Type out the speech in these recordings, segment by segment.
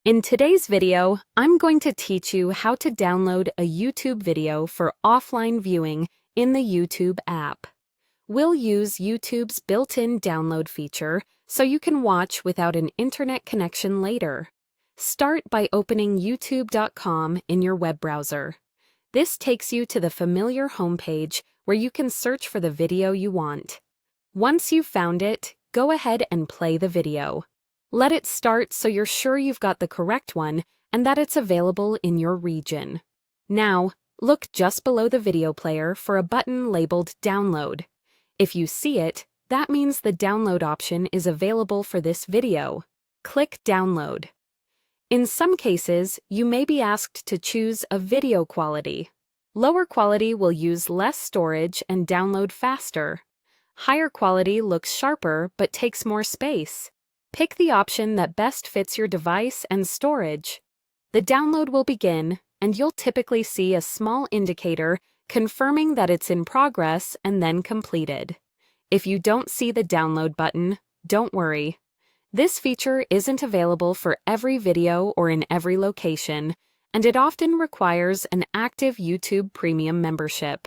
In today's video, I'm going to teach you how to download a YouTube video for offline viewing in the YouTube app. We'll use YouTube's built-in download feature so you can watch without an internet connection later. Start by opening youtube.com in your web browser. This takes you to the familiar homepage where you can search for the video you want. Once you've found it, go ahead and play the video. Let it start so you're sure you've got the correct one and that it's available in your region. Now, look just below the video player for a button labeled Download. If you see it, that means the download option is available for this video. Click Download. In some cases, you may be asked to choose a video quality. Lower quality will use less storage and download faster. Higher quality looks sharper but takes more space. Pick the option that best fits your device and storage. The download will begin, and you'll typically see a small indicator confirming that it's in progress and then completed. If you don't see the download button, don't worry. This feature isn't available for every video or in every location, and it often requires an active YouTube Premium membership.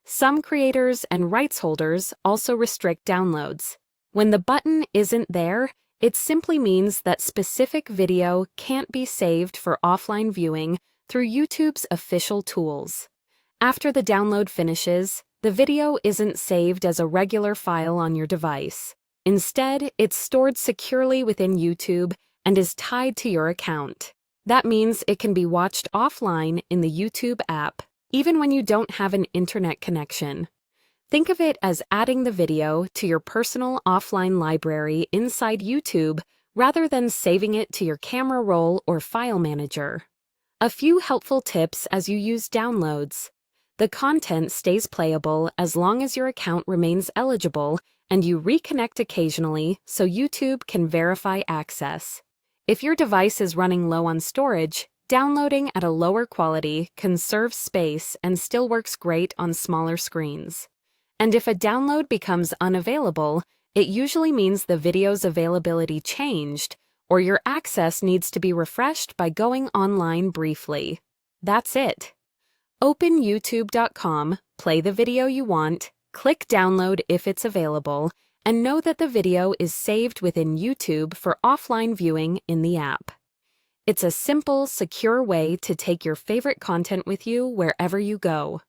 Some creators and rights holders also restrict downloads. When the button isn't there, it simply means that specific video can't be saved for offline viewing through YouTube's official tools. After the download finishes, the video isn't saved as a regular file on your device. Instead, it's stored securely within YouTube and is tied to your account. That means it can be watched offline in the YouTube app, even when you don't have an internet connection. Think of it as adding the video to your personal offline library inside YouTube rather than saving it to your camera roll or file manager. A few helpful tips as you use downloads. The content stays playable as long as your account remains eligible and you reconnect occasionally so YouTube can verify access. If your device is running low on storage, downloading at a lower quality conserves space and still works great on smaller screens. And if a download becomes unavailable, it usually means the video's availability changed, or your access needs to be refreshed by going online briefly. That's it. Open youtube.com, play the video you want, click download if it's available, and know that the video is saved within YouTube for offline viewing in the app. It's a simple, secure way to take your favorite content with you wherever you go.